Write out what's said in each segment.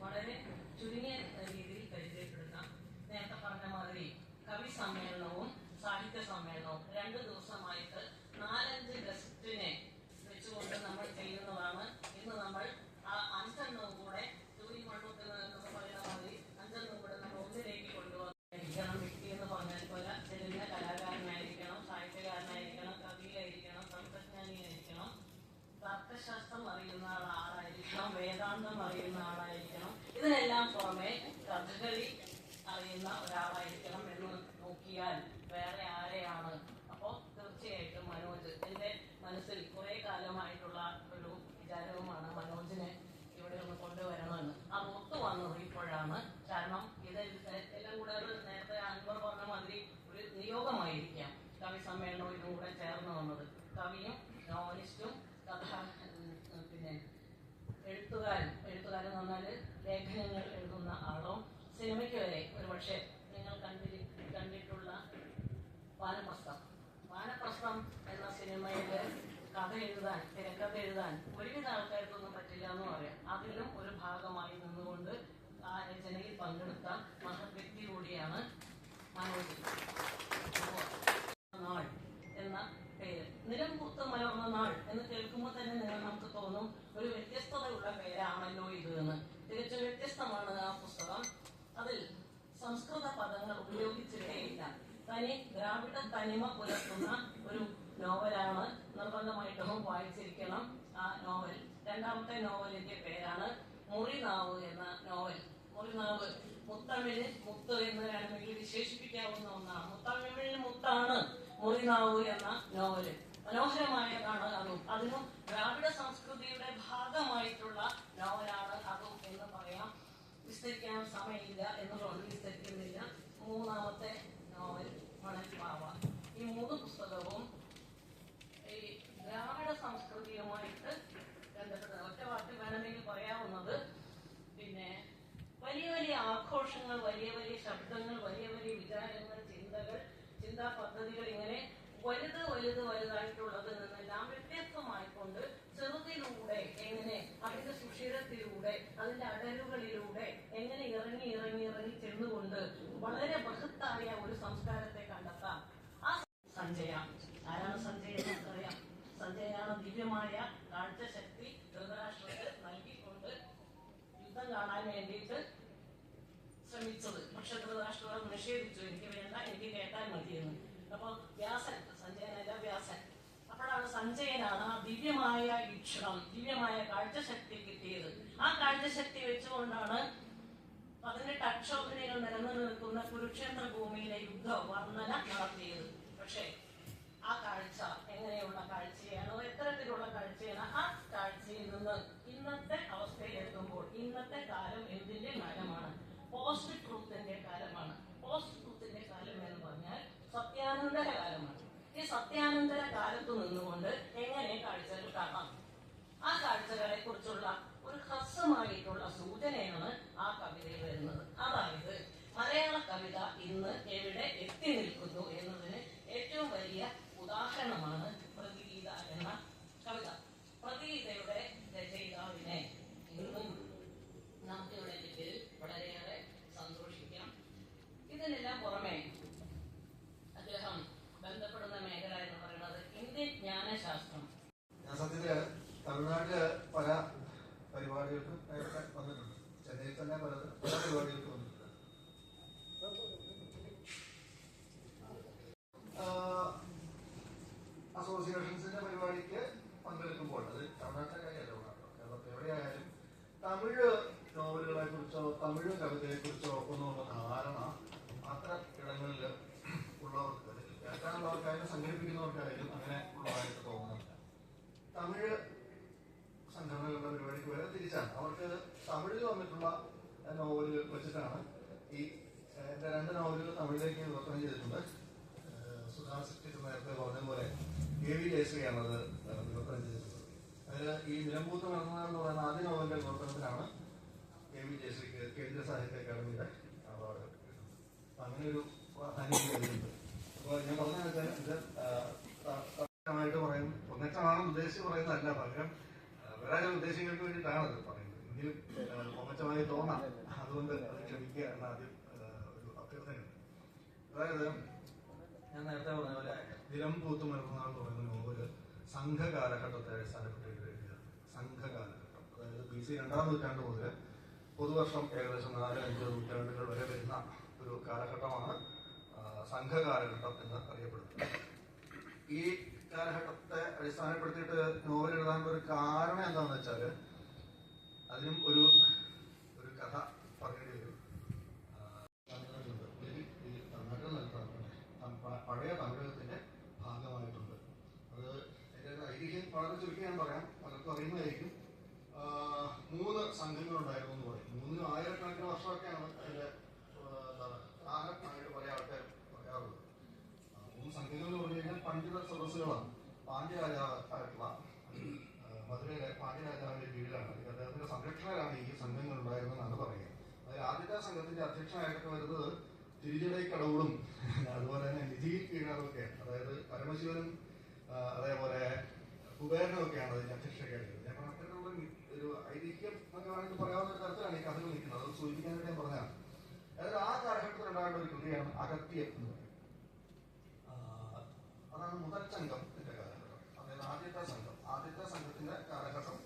വളരെ ചുരുങ്ങിയ രീതിയിൽ പരിചയപ്പെടുത്താം. നേരത്തെ പറഞ്ഞ മാതിരി കവി സമ്മേളനവും സാഹിത്യ സമ്മേളനവും 2 ദിവസമായിട്ട് 4-5 ഗസ്റ്റിനെ വെച്ചുകൊണ്ട് നമ്മൾ ചെയ്യുന്നതാണ്. ഇന്ന് നമ്മൾ ആ 5 എണ്ണവും കൂടെ ജോലി കൊണ്ടുവെക്കുന്ന എന്ന് പറയുന്ന മാതിരി 5 എണ്ണം കൂടെ നമ്മൾ ഒന്നിലേക്ക് കൊണ്ടുവന്നിരിക്കണം. വ്യക്തി എന്ന് പറഞ്ഞാൽ പോലെ ചെല്ലുന്ന കലാകാരനായിരിക്കണം, സാഹിത്യകാരനായിരിക്കണം, കവിയായിരിക്കണം, തത്വജ്ഞാനിയായിരിക്കണം, തർക്കശാസ്ത്രം അറിയുന്ന ആളായിരിക്കണം, വേദാന്തം അറിയുന്ന ആളായിരിക്കണം. ഇതിനെല്ലാം പുറമെ കഥകളി അറിയുന്ന ഒരാളായിരിക്കണം എന്ന് നോക്കിയാൽ വേറെ ആരെയാണ്? അപ്പോൾ തീർച്ചയായിട്ടും മനോജ്. എൻ്റെ മനസ്സിൽ കുറെ കാലമായിട്ടുള്ള ഒരു വിചാരവുമാണ് മനോജിനെ ഇവിടെ ഒന്ന് കൊണ്ടുവരണമെന്ന്. അത് ഒത്തു വന്നത് ഇപ്പോഴാണ്. കാരണം ഇതെല്ലാം കൂടെ നേരത്തെ അൻവർ പറഞ്ഞ മാതിരി ഒരു നിയോഗമായിരിക്കാം കവി സമ്മേളനവും ഇതും കൂടെ ചേർന്ന് വന്നത്. കവിയും നോവലിസ്റ്റും പിന്നെ എഴുത്തുകാരൻ എന്ന് പറഞ്ഞാൽ ലേഖനങ്ങൾ എഴുതുന്ന ആളും സിനിമയ്ക്ക് വരെ ഒരുപക്ഷെ നിങ്ങൾ കണ്ടിട്ടുള്ള വാനപ്രസ്ഥം എന്ന സിനിമയിൽ കഥ എഴുതാൻ, തിരക്കഥ എഴുതാൻ ഒരുവിധ ആൾക്കാർക്കൊന്നും പറ്റില്ല എന്ന് പറയാം. അതിലും ഒരു ഭാഗമായി നിന്നുകൊണ്ട് ആ രചനയിൽ പങ്കെടുത്ത മഹത് വ്യക്തി കൂടിയാണ് മനോജ്. നാൾ എന്ന പേര്, നിലംപൂത്ത് മലർന്ന നാൾ എന്ന് കേൾക്കുമ്പോൾ തന്നെ നമുക്ക് തോന്നും ഒരു വ്യത്യസ്തതയുള്ള പേരാണല്ലോ ഇത് എന്ന്. തികച്ചും വ്യത്യസ്തമാണ് ആ പുസ്തകം. അതിൽ സംസ്കൃത പദങ്ങൾ ഉപയോഗിച്ചിട്ടേയില്ല. തനി ദ്രാവിഡ തനിമ പുലർത്തുന്ന ഒരു നോവലാണ്. നിർബന്ധമായിട്ടും വായിച്ചിരിക്കണം ആ നോവൽ. 2ാമത്തെ നോവലിന്റെ പേരാണ് മുറിനാവ് എന്ന നോവൽ. മുറിനാവ് മുത്തമിഴ് മുത്ത് എന്ന് വേണമെങ്കിൽ വിശേഷിപ്പിക്കാവുന്ന ഒന്നാണ്. മുത്തമിഴിൽ മുത്താണ് മുറിനാവ് എന്ന നോവല്. മനോഹരമായതാണ് അതും. അതിനും ദ്രാവിഡ സംസ്കൃതിയുടെ ഭാഗമായിട്ടുള്ള നോവലാണ് അതും എന്ന് പറയാം. വിസ്തരിക്കാൻ സമയമില്ല എന്നുള്ളത് വിസ്തരിക്കുന്നില്ല. 3ാമത്തെ നോവൽ മണൽപ്പാവ. ഈ 3 പുസ്തകവും ഈ ദ്രാവിഡ സംസ്കൃതിയുമായിട്ട് ബന്ധപ്പെട്ട ഒറ്റ വാക്കിൽ വേണമെങ്കിൽ പറയാവുന്നത്. പിന്നെ വലിയ വലിയ ആഘോഷങ്ങൾ, വലിയ വലിയ ശബ്ദങ്ങൾ, വലിയ വലിയ വിചാരങ്ങൾ, ചിന്താ പദ്ധതികൾ, ഇങ്ങനെ വലുതായിട്ടുള്ളതിൽ നിന്നെല്ലാം വ്യത്യസ്തമായിക്കൊണ്ട് ചെറുതിലൂടെ എങ്ങനെ അതിന്റെ സുഷിരത്തിലൂടെ അതിന്റെ അടരുകളിലൂടെ എങ്ങനെ ഇറങ്ങി ചെന്നുകൊണ്ട് വളരെ ബൃഹത്തായ ഒരു സംസ്കാരത്തെ കണ്ടെത്താം. ആ സഞ്ജയ ആരാണ്? സഞ്ജയ നമുക്കറിയാം. സഞ്ജയനാണ് ദിവ്യമായ കാഴ്ചശക്തി ധൃതരാഷ്ട്രത്തെ നൽകിക്കൊണ്ട് യുദ്ധം കാണാൻ വേണ്ടിയിട്ട് ശ്രമിച്ചത്. പക്ഷെ ധൃതരാഷ്ട്രം നിഷേധിച്ചു. എനിക്ക് വേണ്ട, എനിക്ക് കേട്ടാൽ മതിയെന്ന്. അപ്പൊ വ്യാസൻ, സഞ്ജയനല്ല വ്യാസൻ. അപ്പോഴാണ് സഞ്ജയനാണ് ആ ദിവ്യമായ വീക്ഷണം, ദിവ്യമായ കാഴ്ചശക്തി കിട്ടിയത്. ആ കാഴ്ചശക്തി വെച്ചുകൊണ്ടാണ് 18 അക്ഷോഹിണികൾ നിലനിൽക്കുന്ന കുരുക്ഷേത്ര ഭൂമിയിലെ യുദ്ധ വർണ്ണന നടത്തിയത്. പക്ഷേ ആ കാഴ്ച എങ്ങനെയുള്ള കാഴ്ചയാണോ, എത്തരത്തിലുള്ള കാഴ്ചയാണ്? ആ കാഴ്ചയിൽ നിന്ന് ഇന്നത്തെ അവസ്ഥയിലെത്തുമ്പോൾ ഇന്നത്തെ കാലം എന്തിന്റെ കാലമാണ്? പോസ്റ്റ് ട്രൂത്തിന്റെ കാലമാണ്. പോസ്റ്റ് ട്രൂത്തിന്റെ കാലം എന്ന് പറഞ്ഞാൽ സത്യാനന്തര കാലമാണ്. ഈ സത്യാനന്തര കാലത്ത് നിന്നുകൊണ്ട് എങ്ങനെ കാഴ്ചകൾ കാണാം? ആ കാഴ്ചകളെ കുറിച്ചുള്ള ഒരു ഹ്രസ്വമായിട്ടുള്ള സൂചനയാണ് ആ കവിതയിൽ വരുന്നത്. അതായത് മലയാള കവിത ഇന്ന് എവിടെ എത്തി നിൽക്കുന്നു എന്നതിന് ഏറ്റവും വലിയ ഉദാഹരണമാണ് പ്രതിഗീത എന്ന കവിത. പ്രതിഗീതയുടെ രചയിതാവിനെ ഇന്നും നമുക്കിവിടെ കിട്ടിയതിൽ വളരെയേറെ സന്തോഷിക്കാം. ഇതിനെല്ലാം പുറമെ അദ്ദേഹം ബന്ധപ്പെടുന്ന മേഖല എന്ന് പറയുന്നത് ഇന്ത്യൻ ജ്ഞാനശാസ്ത്രം. ഞാൻ സത്യത്തില് തമിഴ്നാട്ടില് പല പരിപാടികൾക്കും നേരത്തെ വന്നിട്ടുണ്ട്. ചെന്നൈയിൽ തന്നെ പല പരിപാടികൾക്ക് വന്നിട്ടുണ്ട്. അസോസിയേഷൻസിന്റെ പരിപാടിക്ക് പങ്കെടുക്കുമ്പോൾ അത് തമിഴ്നാട്ടിലെ കാര്യമല്ല, കേരളത്തിൽ എവിടെയായാലും തമിഴ് നോവലുകളെ കുറിച്ചോ തമിഴ് കവിതയെ കുറിച്ചോ ഒന്നുള്ള ധാരണ അത്തരം ഇടങ്ങളിൽ ഉള്ളവർക്ക്, കേൾക്കാനുള്ളവർക്കായാലും സംഘടിപ്പിക്കുന്നവർക്കായാലും അങ്ങനെ ഉള്ളതായിട്ട് തോന്നുന്നില്ല. തമിഴ് സംഘടനകളുടെ പരിപാടിക്ക് വരെ തിരിച്ചാണ്. അവർക്ക് തമിഴിൽ വന്നിട്ടുള്ള നോവലുകൾ വെച്ചിട്ടാണ് ഈ എന്റെ 2 നോവലുകൾ തമിഴിലേക്ക് വിവർത്തനം ചെയ്തിട്ടുണ്ട്. സുധാസിറ്റി നേരത്തെ പറഞ്ഞ പോലെ KV ജയശ്രീയാണ് അത് വിവർത്തനം ചെയ്തിട്ടുള്ളത്. അതിൽ ഈ നിലമ്പൂത്ത് മലർന്ന എന്ന് പറയുന്ന ആദ്യ നോവലിന്റെ വിവർത്തനത്തിനാണ് KV ജയശ്രീക്ക് കേന്ദ്ര സാഹിത്യ അക്കാദമിയുടെ അവാർഡ് കിട്ടുന്നത്. അപ്പൊ അങ്ങനെ ഒരു പ്രാധാന്യം. അപ്പോൾ ഞാൻ പറഞ്ഞു വെച്ചാൽ ഇത് ഒന്നേറ്റമാണെന്ന് ഉദ്ദേശിച്ച് പറയുന്നതല്ല, പകരം വേറെ ചില ഉദ്ദേശങ്ങൾക്ക് വേണ്ടിയിട്ടാണ് അത് പറയുന്നത്. എങ്കിലും പൊങ്ങച്ചമായി തോന്നാം. അതുകൊണ്ട് അത് ക്ഷമിക്കുക എന്ന ആദ്യം ഒരു അഭ്യർത്ഥനയുണ്ട്. അതായത് ഞാൻ നേരത്തെ പറഞ്ഞ പോലെ ദിനം പൂത്തുമലർന്നാൾ എന്ന് പറയുന്ന നോവല് സംഘകാലഘട്ടത്തെ അടിസ്ഥാനപ്പെട്ട് എഴുതിയ സംഘകാലഘട്ടം, അതായത് BC 2-ാം നൂറ്റാണ്ട് മുതൽ പൊതുവർഷം ഏകദേശം 4-5 നൂറ്റാണ്ടുകൾ വരെ വരുന്ന ഒരു കാലഘട്ടമാണ് സംഘകാലഘട്ടം എന്ന് അറിയപ്പെടുന്നത്. ഈ കാലഘട്ടത്തെ അടിസ്ഥാനപ്പെടുത്തിയിട്ട് നോവൽ എഴുതാനുള്ള ഒരു കാരണം എന്താണെന്ന് വെച്ചാൽ അതിനും ഒരു കഥ പറയേണ്ടി വരും. പഴയ തമിഴകത്തിന്റെ ഭാഗമായിട്ടുണ്ട്. അത് എൻ്റെ ഐതിഹ്യം വളരെ ചുരുക്കി ഞാൻ പറയാം, പലർക്കും അറിയുന്നതായിരിക്കും. 3 സംഘങ്ങളുണ്ടായിരുന്നു എന്ന് പറയും. 3 ആയിരക്കണക്കിന് വർഷമൊക്കെയാണ് അതിന്റെ ആയിട്ട് പല ആൾക്കാർ പറയാറുള്ളത്. 3 സംഘങ്ങൾ എന്ന് പറഞ്ഞു കഴിഞ്ഞാൽ പണ്ഡിത സദസ്സുകളാണ്. പാണ്ഡ്യരാജാവായിട്ടുള്ള മധുരയിലെ പാണ്ഡ്യരാജാവിന്റെ കീഴിലാണ്, അദ്ദേഹത്തിന്റെ സംരക്ഷകരാണ് ഈ സംഘങ്ങൾ ഉണ്ടായിരുന്നതെന്നാണ് പറയുക. അതിൽ ആദ്യത്തെ സംഘത്തിന്റെ അധ്യക്ഷനായിട്ടൊക്കെ വരുന്നത് തിരുച്ചിടൈക്കടവുളും അതുപോലെ തന്നെ നിധി കീഴാറുമൊക്കെയാണ്. അതായത് പരമശിവനും അതേപോലെ കുബേരനും ഒക്കെയാണ് അതിന്റെ അധ്യക്ഷരായിട്ട്. ഞാൻ അത്തരത്തിലുള്ള ഒരു ഐതിഹ്യം എന്നൊക്കെ വേണമെങ്കിൽ പറയാവുന്ന ഒരു തരത്തിലാണ് ഈ കഥകൾ നിൽക്കുന്നത്. അത് സൂചിപ്പിക്കാനായിട്ട് ഞാൻ പറഞ്ഞതാണ്. അതായത് ആ കാലഘട്ടത്തിൽ ഉണ്ടാകേണ്ട ഒരു കൃതിയാണ് അഗത്യം എന്ന് പറയുന്നത്. അതാണ് മുതൽ സംഘത്തിന്റെ കാലഘട്ടം. അതായത് ആദ്യത്തെ സംഘത്തിന്റെ കാലഘട്ടം.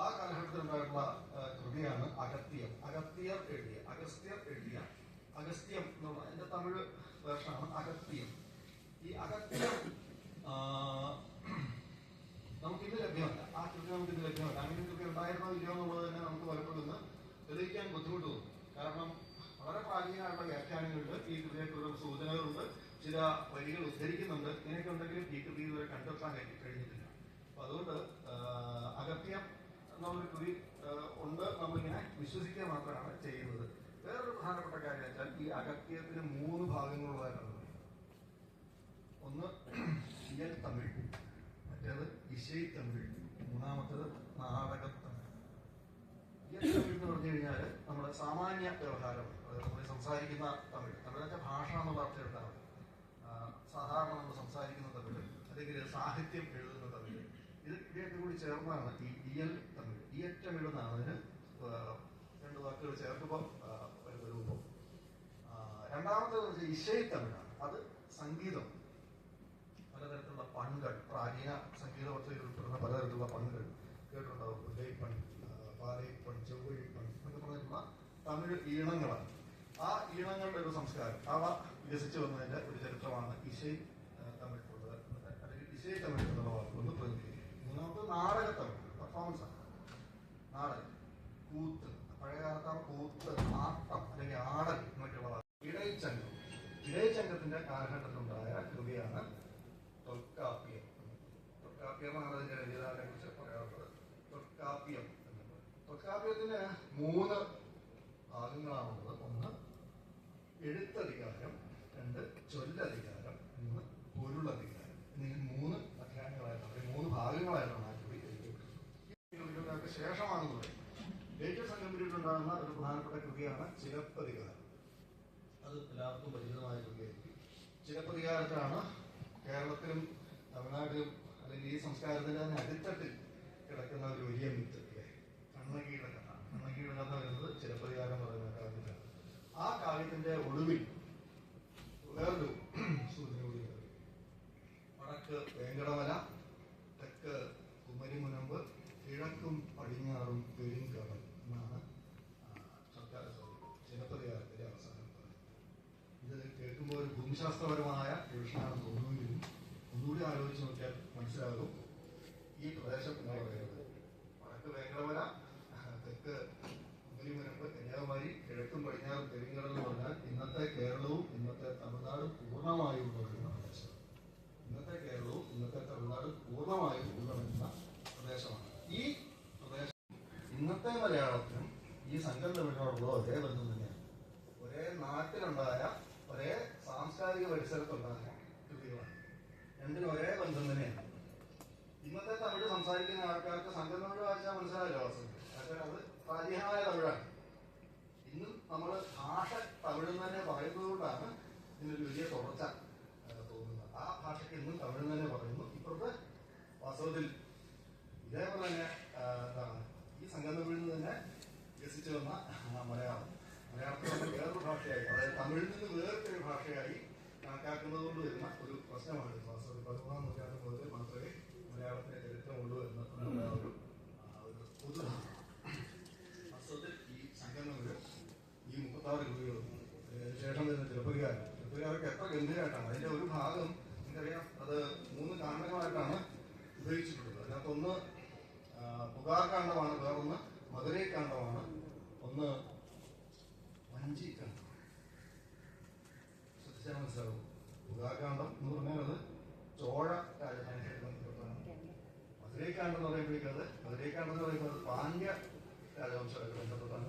ആ കാലഘട്ടത്തിൽ ഉണ്ടായിട്ടുള്ള കൃതിയാണ് അഗത്യം. അഗസ്ത്യം എന്നുള്ള എന്റെ തമിഴ് വേർഷനാണ് അഗത്യം. ഈ അഗത്യം നമുക്കിത് ലഭ്യമല്ല. ആ കൃതി നമുക്കിത് ലഭ്യമല്ല. അങ്ങനെ കൃതി ഉണ്ടായിരുന്നോ ഇല്ലയോ എന്നുള്ളത് തന്നെ നമുക്ക് പലപ്പോഴും ഇന്ന് തെളിയിക്കാൻ ബുദ്ധിമുട്ട് തോന്നും. കാരണം വളരെ പ്രാചീനമായിട്ടുള്ള വ്യാഖ്യാനങ്ങളിൽ ഈ കൃതിയെക്കുറിച്ചുള്ള സൂചനകളുണ്ട്, ചില വരികൾ ഉദ്ധരിക്കുന്നുണ്ട്. ഇങ്ങനെയൊക്കെ ഉണ്ടെങ്കിലും ഈ കൃതി ഇതുവരെ കണ്ടെത്താൻ കഴിഞ്ഞിട്ടില്ല. അപ്പൊ അതുകൊണ്ട് അഗത്യം എന്നുള്ളൊരു കൃതി ഉണ്ട്, നമ്മളിങ്ങനെ വിശ്വസിക്കുക മാത്രമാണ് ചെയ്യുന്നത്. വേറൊരു പ്രധാനപ്പെട്ട കാര്യം വെച്ചാൽ ഈ അഗത്യത്തിന് 3 ഭാഗങ്ങളുള്ളതായിട്ടാണ്. ഒന്ന് ഇയൽ തമിഴ്, മറ്റേത് ഇശൈ തമിഴ്, മൂന്നാമത്തേത് നാടകത്തമിഴ്. ഇയൽ തമിഴ് എന്ന് പറഞ്ഞു കഴിഞ്ഞാൽ നമ്മുടെ സാമാന്യ വ്യവഹാരം, അതായത് നമ്മൾ സംസാരിക്കുന്ന തമിഴ്. തമിഴത്തെ ഭാഷ എന്നുള്ള അർത്ഥം എടുത്താൽ മതി. സാധാരണ നമ്മൾ സംസാരിക്കുന്ന തമിഴ്, അല്ലെങ്കിൽ സാഹിത്യം എഴുതുന്ന തമിഴ്, ഇതൊക്കെ കൂടി ചേർന്നാണ് ഈ ഇയൽ തമിഴ്. ഇയറ്റമിഴ് എന്നാണ് അതിന് 2 വാക്കുകൾ ചേർക്കുമ്പോൾ വരുന്ന രൂപം. രണ്ടാമത്തേത് ഇശൈ തമിഴാണ്. അത് സംഗീതം, പലതരത്തിലുള്ള പൺകൾ, പ്രാചീന സംഗീത വസ്തുക്കളിൽ ഉൾപ്പെടുന്ന പലതരത്തിലുള്ള പൺകൾ കേട്ടിട്ടുണ്ടാവും. ഉദയപ്പൺ, പാലൈപ്പൺ, ചെവ്വഴിപ്പൺ എന്നൊക്കെ പറഞ്ഞിട്ടുള്ള തമിഴ് ഈണങ്ങളാണ്. ആ ഈണങ്ങളുടെ ഒരു സംസ്കാരം, അവ വികസിച്ചു വന്നതിന്റെ ഒരു ചരിത്രമാണ് ഇശൈ തമിഴ് ഉള്ളത്, അല്ലെങ്കിൽ ഇശൈ തമിഴ് എന്നുള്ള വാക്കുകൊണ്ട് പ്രതിനിധീകരിക്കും. മൂന്നാമത് നാടകത്തമിഴ്, പെർഫോമൻസ് ആണ്. നാടകം, കൂത്ത്, പഴയകാലത്താണ് കൂത്ത്, ആട്ടം അല്ലെങ്കിൽ ആടൽ എന്നൊക്കെയുള്ള വാക്ക്. ഇടയച്ചംഘത്തിന്റെ കാലഘട്ടത്തിലുണ്ടായ കൃതിയാണ് തൊൽക്കാപ്യം. തൊൽക്കാപ്യം എന്നാണ് അതിന്റെ രചയിതാവിനെ കുറിച്ച് പറയാറുള്ളത്. തൊൽക്കാപ്യം എന്നുള്ളത്. തൊൽക്കാപ്യത്തിന് 3 ഭാഗങ്ങളാണുള്ളത്. ഒന്ന് എഴുത്തധികാരം, 2 ചൊല്ലധികാരം, 3 പൊരുളധികാരം. എന്നീ 3 അധ്യായങ്ങളായിട്ടാണ്, 3 ഭാഗങ്ങളായിട്ടാണ് ആ കൃതി എഴുതിയിട്ടുള്ളത്. ശേഷമാണെന്നുള്ളത് ഏറ്റവും സംഘം പിരീഡിലുണ്ടാകുന്ന ഒരു പ്രധാനപ്പെട്ട കൃതിയാണ് ചിലപ്പതികാരം. അത് എല്ലാവർക്കും പരിചിതമായ കൃതിയായിരിക്കും. ചിലപ്പതികാരത്തിലാണ് കേരളത്തിലും തമിഴ്നാട്ടിലും അല്ലെങ്കിൽ ഈ സംസ്കാരത്തിന്റെ തന്നെ അടിത്തട്ടിൽ കിടക്കുന്ന ഒരു വലിയ മിത്ത്, കണ്ണകിയുടെ കഥ. കണ്ണകിയുടെ കഥ വരുന്നത് ചിലപ്പതികാരം പറയുന്ന കാവ്യത്തിലാണ്. ആ കാവ്യത്തിന്റെ ഒടുവിൽ വേറൊരു സൂചന കൂടി നൽകി. വടക്ക് വേങ്കടമല, തെക്ക് കുമരിമുനമ്പ്, കിഴക്കും പടിഞ്ഞാറും പെരുങ്കടൽ എന്നാണ് സർക്കാർ ചിലപ്പതികാരത്തിന്റെ അവസാനം. ഇത് കേൾക്കുമ്പോൾ ഒരു ഭൂമിശാസ്ത്രപരമായ ഡിവിഷനാണെന്ന് തോന്നുമെങ്കിലും ഒന്നുകൂടി ആലോചിച്ച് നോക്കിയാൽ മനസ്സിലാകും ഈ പ്രദേശം എന്ന് പറയുന്നത്. വടക്ക് വേങ്കടമല, തെക്ക് കുമരിമുനമ്പ്, കന്യാകുമാരി, കിഴക്കും പടിഞ്ഞാറും പെരുങ്കടൽ എന്ന് പറഞ്ഞാൽ ഇന്നത്തെ കേരളവും ഇന്നത്തെ തമിഴ്നാടും പൂർണ്ണമായും ഉൾക്കൊള്ളുന്ന പ്രദേശം. ഇന്നത്തെ കേരളവും ഇന്നത്തെ തമിഴ്നാടും പൂർണ്ണമായും ഉൾക്കൊള്ളുന്ന പ്രദേശമാണ്. ഈ പ്രദേശം ഇന്നത്തെ മലയാളത്തിനും ഈ സംഘം തമിഴിനോടുള്ള ഒരേ ബന്ധം തന്നെയാണ്. ഒരേ നാട്ടിലുണ്ടായ, ഒരേ സാംസ്കാരിക പരിസരത്തുണ്ടായ കൃതികളാണ്. രണ്ടിനും ഒരേ ബന്ധം തന്നെയാണ്. ഇന്നത്തെ തമിഴ് സംസാരിക്കുന്ന ആൾക്കാർക്ക് സംഘം തമിഴ് വായിച്ചാൽ മനസ്സിലാവില്ല വാസ്തവത്തിൽ. പക്ഷേ അത് പ്രാചീനമായ തമിഴാണ്. ഇന്നും നമ്മൾ ഭാഷ തമിഴ് തന്നെ പറയുന്നത് കൊണ്ടാണ് ഇതിനൊരു വലിയ തുടർച്ച തോന്നുന്നത്. ആ ഭാഷയ്ക്ക് ഇന്നും തമിഴ് തന്നെ പറയുന്നു. ഇപ്പോഴത്തെ വാസ്തവത്തിൽ ഇതേപോലെ തന്നെ എന്താണ് ഈ സംഘം തമിഴിൽ നിന്ന് തന്നെ വികസിച്ചു വന്ന മലയാളത്തിൽ വേറൊരു ഭാഷയായി, അതായത് തമിഴിൽ നിന്ന് വേറിട്ടൊരു ഭാഷയായി കണക്കാക്കുന്നത് കൊണ്ട് വരുന്ന ഒരു പ്രശ്നമാണ്. വാസ്തവത്തിൽ 13-ാം നൂറ്റാണ്ട് മുതൽ മാത്രമേ മലയാളത്തിലെ ചരിത്രമുള്ളൂ എന്നുള്ള ഒരു പൊതുധാരണ. വാസ്തവത്തിൽ ഈ സംഗമങ്ങൾ, ഈ 36 കൃതികളും ശേഷം വരുന്ന ചിലപ്പതികാരൊക്കെ എത്ര ഗംഭീരമായിട്ടാണ്. അതിന്റെ ഒരു ഭാഗം എനിക്കറിയാം, അത് 3 കാണ്ഡങ്ങളായിട്ടാണ് ഉപയോഗിച്ചിട്ടുള്ളത്. അതിനകത്തൊന്ന് പുകാർകാണ്ഡമാണ്, വേറൊന്ന് മധുരൈക്കാണ്ഡമാണ്, ഒന്ന് വഞ്ചിക്കാണ്ഡം. ശ്രദ്ധിച്ചാൽ മനസ്സിലാവും. പുകാർകാണ്ഡം എന്ന് പറഞ്ഞാൽ അത് ചോഴ രാജധാനിയായിട്ട് ബന്ധപ്പെട്ടാണ്. മധുരൈക്കാണ്ഡം എന്ന് പറയുന്നത് പാണ്ഡ്യ രാജവംശമായിട്ട് ബന്ധപ്പെട്ടാണ്.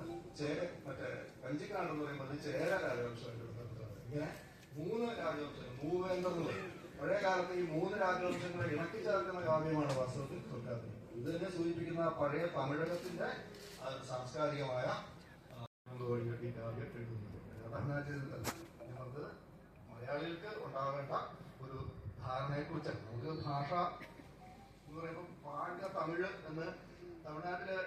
മറ്റേ വഞ്ചിക്കാണ്ഡം എന്ന് പറയുമ്പോൾ ചേര രാജവംശമായിട്ട് ബന്ധപ്പെട്ടാണ്. ഇങ്ങനെ 3 രാജവംശങ്ങൾ, മൂവേന്തർ എന്ന് പറയും. പഴയ കാലത്ത് ഈ 3 രാജവംശങ്ങളെ ഇണക്കി ചേർക്കുന്ന കാവ്യമാണ് വാസ്തവത്തിൽ തൊൽക്കാപ്പി. ഇത് തന്നെ സൂചിപ്പിക്കുന്ന പഴയ തമിഴകത്തിന്റെ സാംസ്കാരികമായ വഴികെട്ടി കാവ്യം എഴുതുന്നത്. നമുക്ക് മലയാളികൾക്ക് ഉണ്ടാവേണ്ട ഒരു ധാരണയെക്കുറിച്ചാണ്. നമുക്ക് ഭാഷ എന്ന് പറയുമ്പോൾ പാണ്ഡ്യ തമിഴ് എന്ന് തമിഴ്നാട്ടില്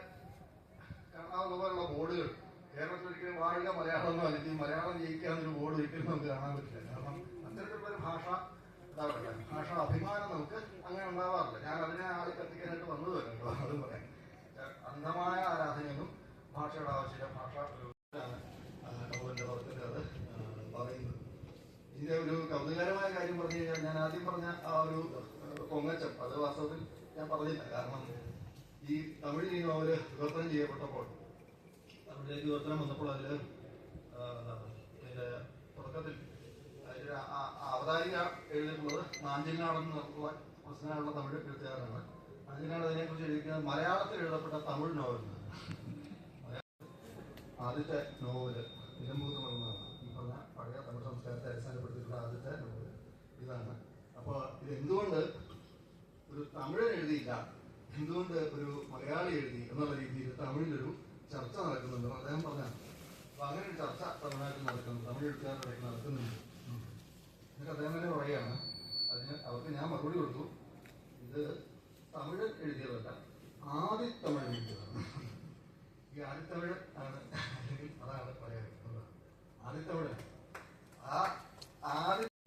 കാണാവുന്ന പോലുള്ള ബോർഡുകൾ കേരളത്തിൽ ഒരിക്കലും വാഴുക മലയാളം എന്നോ അല്ലെങ്കിൽ മലയാളം ജയിക്കാന്നൊരു ബോർഡ് ഒരിക്കലും നമുക്ക് കാണാൻ പറ്റില്ല. കാരണം അത്തരത്തിലുള്ളൊരു ഭാഷ അഭിമാനം നമുക്ക് അങ്ങനെ ഉണ്ടാവാറില്ല. ഞാൻ അതിനെ ആളെ കത്തിക്കാനായിട്ട് വന്നതല്ലോ, അതും പറയാം. അന്ധമായ ആരാധനയൊന്നും ഭാഷയുടെ ആവശ്യമില്ല. ഭാഷ നോവലിന്റെ പുറത്തിൽ അത് പറയുന്നത്. ഇതിന്റെ ഒരു കൗതുകകരമായ കാര്യം പറഞ്ഞു കഴിഞ്ഞാൽ, ഞാൻ ആദ്യം പറഞ്ഞ ആ ഒരു പൊങ്ങച്ചം അത് വാസ്തവത്തിൽ ഞാൻ പറഞ്ഞില്ല. കാരണം ഈ തമിഴിൽ ഈ നോവല് വിവർത്തനം ചെയ്യപ്പെട്ടപ്പോൾ, തമിഴിലേക്ക് വിവർത്തനം വന്നപ്പോൾ അതിന്റെ തുടക്കത്തിൽ അതിന്റെ അവതാരിക എഴുതിയിട്ടുള്ളത് നാഞ്ചിനാടെന്നുള്ള പ്രശ്നമുള്ള തമിഴ് എഴുത്തുകാരാണ്. നാഞ്ചിനാട് അതിനെക്കുറിച്ച് എഴുതിക്കുന്നത് മലയാളത്തിൽ എഴുതപ്പെട്ട തമിഴ് നോവലാണ്. ആദ്യത്തെ നോവല് നിലമ്പൂർ എന്നാണ്. ഈ പറഞ്ഞ പഴയ തമിഴ് സംസ്കാരത്തെ അടിസ്ഥാനപ്പെടുത്തിയിട്ടുള്ള ആദ്യത്തെ നോവല് ഇതാണ്. അപ്പോൾ ഇത് എന്തുകൊണ്ട് ഒരു തമിഴൻ എഴുതിയില്ല, എന്തുകൊണ്ട് ഒരു മലയാളി എഴുതി എന്നുള്ള രീതിയിൽ തമിഴിലൊരു ചർച്ച നടക്കുന്നുണ്ട് അദ്ദേഹം പറഞ്ഞാണ്. അപ്പൊ അങ്ങനെ ഒരു ചർച്ച തമിഴ്നാട്ടിൽ നടക്കുന്നു, തമിഴ് എഴുത്തുകാരുടെ ഇടയ്ക്ക് നടക്കുന്നുണ്ട്. എന്നിട്ട് അദ്ദേഹം തന്നെ പറയുകയാണ്, അവർക്ക് ഞാൻ മറുപടി കൊടുത്തു, ഇത് തമിഴ് എഴുതിയതല്ല, ആദിത്തമിഴ് എഴുതിയതാണ്. ഈ ആദിത്തമിഴ് ആണ്, അല്ലെങ്കിൽ അതാണ് പറയുന്നത് ആദിത്തമിഴ്. ആ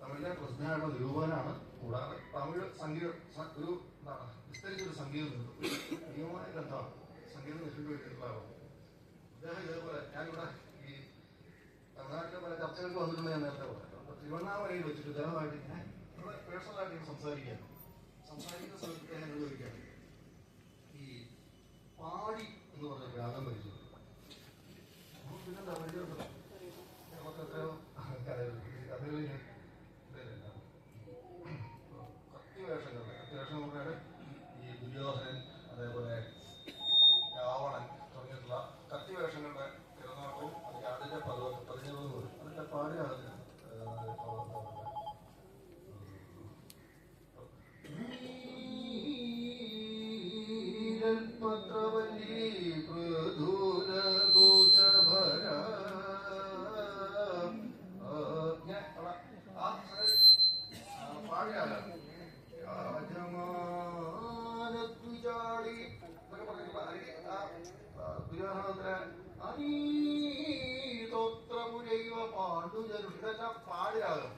തമിഴിലെ പ്രസിദ്ധനായുള്ള നിരൂപകനാണ്. കൂടാതെ തമിഴ് സംഗീതം ഒരു എന്താണ് വിസ്തരിച്ചൊരു സംഗീതം നിയമമായ ഗ്രന്ഥമാണ്. സംഗീതം നിഷ്ഠിപ്പിച്ചിട്ടുള്ള ആളാണ് അദ്ദേഹം. ഇതേപോലെ ഞാനിവിടെ ഈ തമിഴ്നാട്ടിലെ പല ചർച്ചകൾക്ക് വന്നിട്ടുണ്ട്, ഞാൻ നേരത്തെ പറയാം. അപ്പൊ തിരുവണ്ണാമലയിൽ വെച്ചിട്ട് ഇദ്ദേഹമായിട്ട് ഇങ്ങനെ പേഴ്സണലായിട്ട് ഇങ്ങനെ സംസാരിക്കുന്ന സമയത്ത് ഞാൻ ചോദിക്കുകയാണ്, ഈ പാടി എന്ന് പറഞ്ഞ രാഗം പരിചയം പിന്നെന്താ പരിചയപ്പെട്ടത്? നമുക്ക് എത്രയോ കഥകളിൽ കത്തിവേഷം പറഞ്ഞാൽ ഈ ദുര്യോധനൻ, അതേപോലെ രാവണൻ തുടങ്ങിയിട്ടുള്ള കത്തിവേഷങ്ങളുടെ തിരഞ്ഞെടുപ്പും അതിന്റെ അതിന്റെ 17 പോലും അതിന്റെ പാടി പാടിരാഗം.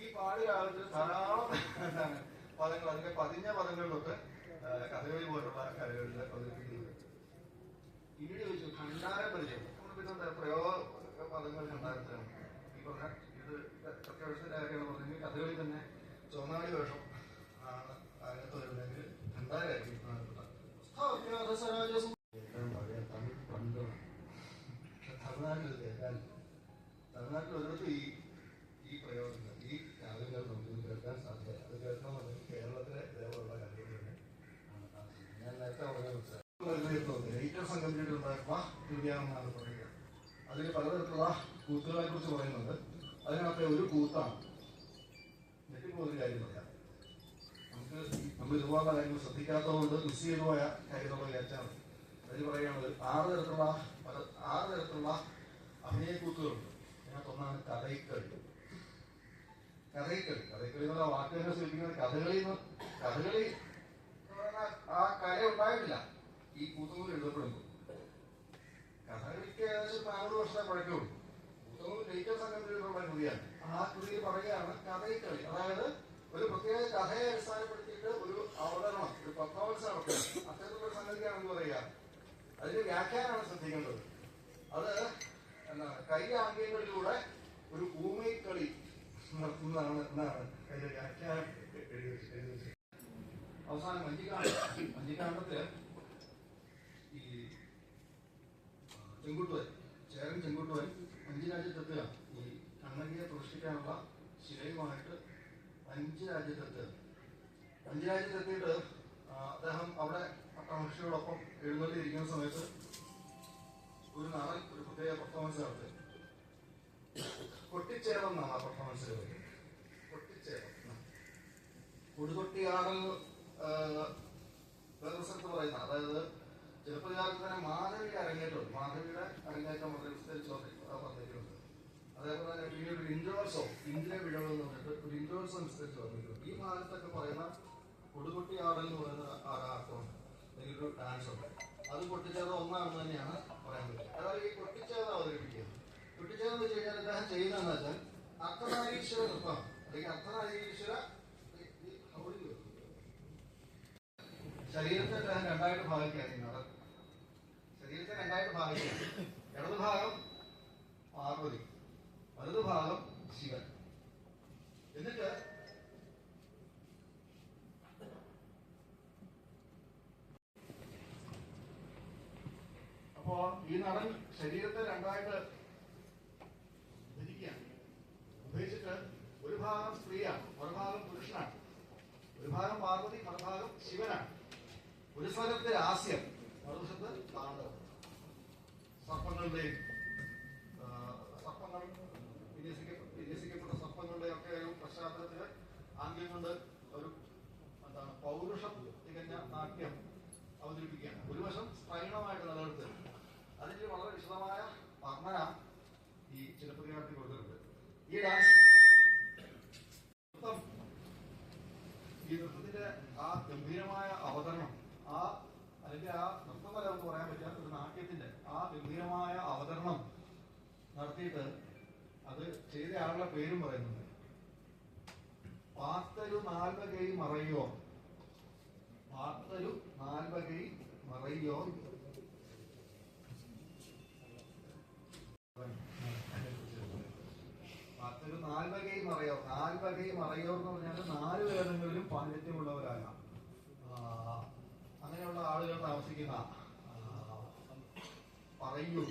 ഈ പാടിരാഗത്തിൽ ധാരാളം പദങ്ങൾ, അതിന്റെ പതിഞ്ഞ പദങ്ങളിലൊക്കെ കഥകളി പോലുള്ള കലകളിൽ അവതരിപ്പിക്കുന്നത്. ഇവിടെ ചോദിച്ചു ഖണ്ഡാര പരിചയം. നമ്മൾ പിന്നെ പ്രയോഗ പദങ്ങൾ ഖണ്ഡാരത്തിലാണ്. ഈ പറഞ്ഞ ഇത് പ്രത്യേകത്തിന്റെ കാര്യമാണ് പറഞ്ഞെങ്കിൽ കഥകളി തന്നെ ചൊവ്വാടി വേഷം ആണ് അതിനകത്ത് വരുന്നതെങ്കിൽ ഖണ്ഡാരായിരിക്കും തമിഴ് പണ്ടുമാണ്. തമിഴ്നാട്ടിൽ ഒരിടത്തും ഈ പ്രയോഗങ്ങൾ, ഈ രാഗങ്ങൾ നമുക്ക് കേൾക്കാൻ സാധ്യത. അത് കേൾക്കണമെന്നുണ്ടെങ്കിൽ കേരളത്തിലെ ഇതേപോലുള്ള കാര്യങ്ങൾ തന്നെ ആണ്. ഞാൻ നേരത്തെ പറഞ്ഞ ഏറ്റവും സംഘടിപ്പിച്ചിട്ടുണ്ടായിരുന്ന കൃതിയാണെന്നാണ് പറയുക. അതിന് പലതരത്തിലുള്ള കൂത്തുകളെ കുറിച്ച് പറയുന്നുണ്ട്. അതിനകത്തെ ഒരു കൂത്താണ് ഒരു കാര്യം പറയാം. നമ്മൾ ഇതുപോലുള്ള കാര്യങ്ങൾ ശ്രദ്ധിക്കാത്തതുകൊണ്ട് മിസ് ചെയ്തു പോയ കാര്യം നമ്മൾ വിചാരിച്ചാൽ മതി. അതിന് പറയുകയാണത് 6 തരത്തിലുള്ള അഭിനയക്കൂത്തുകളുണ്ട്. അതിനകത്തൊന്നാണ് കഥയിക്കളി. കഥയിക്കളി എന്നുള്ള വാക്ക് തന്നെ സൂചിപ്പിക്കുന്നത് കഥകളി ആ കല ഉണ്ടായിട്ടില്ല ഈ കൂത്തുകൾ എഴുതപ്പെടുമ്പോൾ. കഥകളിക്ക് ഏകദേശം 400 വർഷത്തെ പഴക്കമുള്ളൂ. ലളിത സംഘത്തിലുള്ള കൃതിയാണ്. ആ കൃതിയിൽ പറയുകയാണ് കഥയിക്കളി, അതായത് ഒരു പ്രത്യേക കഥയെ അടിസ്ഥാനപ്പെടുത്തിയിട്ട് ഒരു അവതരണം, ഒരു പെർഫോമൻസ് നടത്തുക, അത്തരത്തിലുള്ള സംഗതിയാണെന്ന് പറയുക. അതിന്റെ വ്യാഖ്യാനമാണ് ശ്രദ്ധിക്കേണ്ടത്. അത് എന്താണ്, കൈ ആംഗ്യങ്ങളിലൂടെ ഒരു ഊമൈക്കളി നടത്തുന്നതാണ് എന്നാണ് അതിന്റെ വ്യാഖ്യാനം എഴുതി വെച്ചത്. അവസാനം വഞ്ചിക്കാണ്ടത്തില് ഈ ചെങ്കുട്ടുവൻ, ചേരൻ ചെങ്കുട്ടുവൻ വഞ്ചി രാജ്യത്തെത്തുക. ഈ കണ്ണകിയെ പ്രതിഷ്ഠിക്കാനുള്ള ശിലയുമായിട്ട് വഞ്ചി രാജ്യത്തെത്തുക. വഞ്ചി രാജ്യത്തെത്തിയിട്ട് അദ്ദേഹം അവിടെ മഹർഷിയോടൊപ്പം എഴുന്നള്ളിയിരിക്കുന്ന സമയത്ത് ഒരു നടൻ ഒരു പ്രത്യേക പെർഫോമൻസ് നടത്തുക. കൊട്ടിച്ചേരം എന്നാണ് ആ പെർഫോമൻസിൽ പറയുന്നത്. കൊട്ടിച്ചേരം, കൊടുകൊട്ടിയാടൽ വേറെ സ്ഥലത്ത് പറയുന്ന, അതായത് ചെറുപ്പകാലത്ത് തന്നെ മാധവിയുടെ അരങ്ങേറ്റമുണ്ട്. മാധവിയുടെ അരങ്ങേറ്റം വളരെ വിസ്തരിച്ച് പറഞ്ഞിട്ടുണ്ട്. അതേപോലെ തന്നെ പിന്നീട് ഒരു ഇൻട്രോൾസോ, ഇന്ദ്ര വിഴവ് എന്ന് പറഞ്ഞിട്ട് ഒരു ഇൻട്രോൾസോ വിസ്തരിച്ച് പറഞ്ഞിട്ടുണ്ട്. ഈ ഭാഗത്തൊക്കെ പറയുന്ന കൊടുകൊട്ടിയാടൽ എന്ന് പറയുന്ന ആട്ടമുണ്ട്, അല്ലെങ്കിൽ ഒരു ഡാൻസ് ഉണ്ട്. അത് കൊട്ടിച്ചേർന്ന ഒന്നാണെന്ന് തന്നെയാണ് പറയാൻ പറ്റുക. അതായത് ഈ കൊട്ടിച്ചേർന്ന് അവതരിപ്പിക്കുക. കൊട്ടിച്ചേർന്ന് വെച്ച് കഴിഞ്ഞാൽ അദ്ദേഹം ചെയ്യുന്നതെന്ന് വെച്ചാൽ അർദ്ധനാരീശ്വര നൃത്തം, അല്ലെങ്കിൽ അർദ്ധനാരീശ്വര ശരീരത്തെ അദ്ദേഹം രണ്ടായിട്ട് ഭാഗിക്കുകയാണ്. ശരീരത്തെ രണ്ടായിട്ട് ഭാഗിക്കുകയാണ്. ഇടത് ഭാഗം പാർവതി, വലതു ഭാഗം ശിവൻ. എന്നിട്ട് അപ്പോ ഈ നടൻ ശരീരത്തെ രണ്ടായിട്ട് വിഭജിക്കുകയാണ്. വിഭജിച്ചിട്ട് ഒരു ഭാഗം സ്ത്രീയാണ്, മറുഭാഗം പുരുഷനാണ്. ഒരു ഭാഗം പാർവതി, മറുഭാഗം ശിവനാണ്. ഒരു സ്ഥലത്ത് ഹാസ്യം, മറുവശത്ത് താണ്ഡവം. സർപ്പങ്ങളുടെയും സർപ്പങ്ങൾ വിന്യസിക്കപ്പെട്ട സർപ്പങ്ങളുടെയും ഒക്കെ ഒരു പശ്ചാത്തലത്തില് ആംഗ്യം കൊണ്ട് ഒരു എന്താണ് പൗരുഷം തികഞ്ഞ നാട്യം അവതരിപ്പിക്കുകയാണ്. ഒരു വശം സ്ത്രൈണമായിട്ട് നിലനിർത്തുക. അതിന് വളരെ വിശദമായ വർണ്ണന ഈ ചിലപ്പതികാരത്തിൽ കൊടുത്തിട്ടുണ്ട്. ഈ ഡാൻസ് ഈ നൃത്തത്തിന്റെ ആ ഗംഭീരമായ അവതരണം, ആ അല്ലെങ്കിൽ ആ നൃത്തമല്ല എന്ന് പറയാൻ പറ്റാത്ത ഒരു നാട്യത്തിന്റെ ആ ഗംഭീരമായ അവതരണം നടത്തിയിട്ട് അത് ചെയ്ത ആളുടെ പേരും പറയുന്നുണ്ട്. പാത്തരു നാൽവകൈ മറയോ, പാത്തരു നാൽവകൈ മറയോ. പാത്തരു നാൽവകൈ മറയോ. നാൽവകൈ മറയോ എന്ന് പറഞ്ഞാൽ 4 വേദങ്ങളിലും പാണ്ഡിത്യമുള്ളവരായ അങ്ങനെയുള്ള ആളുകൾ താമസിക്കുന്ന പറയൂർ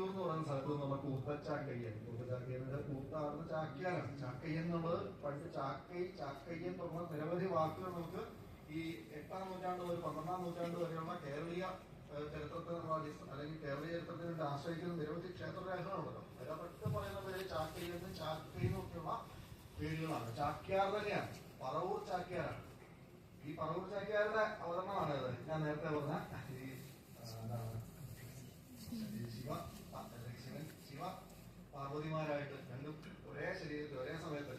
എന്ന് പറയുന്ന സ്ഥലത്ത് നിന്നുള്ള കൂത്തച്ചാക്കയ്യൻ. കൂത്തച്ചാക്കയ്യന്റെ കൂത്താടുന്ന ചാക്യാനാണ്. ചാക്കയ്യൻ എന്നുള്ളത് പണ്ട് ചാക്കയ്യൻ തുടങ്ങുന്ന നിരവധി വാക്കുകൾ നമുക്ക് ഈ 8ാം നൂറ്റാണ്ട് മുതൽ 12ാം നൂറ്റാണ്ട് വരെയുള്ള കേരളീയ ചരിത്രത്തെ അല്ലെങ്കിൽ കേരളീയ ചരിത്രത്തെ വേണ്ടി ആശ്രയിക്കുന്ന നിരവധി ക്ഷേത്രരേഖകളുണ്ടല്ലോ. അതിനകത്തൊക്കെ പറയുന്ന പേര് ചാക്കയ്യെന്നും ചാക്കയ്യെന്നും ഒക്കെയുള്ള പേരുകളാണ്. ചാക്യാർ തന്നെയാണ്, പറവൂർ ചാക്യാരാണ്. ഈ പറവൂർ ചാക്യാരുടെ അവതരണമാണിത്. ഞാൻ നേരത്തെ പറഞ്ഞ ഈ ശിവ പാർവതിമാരായിട്ട് രണ്ടും ഒരേ ശരീരത്തിൽ ഒരേ സമയത്ത്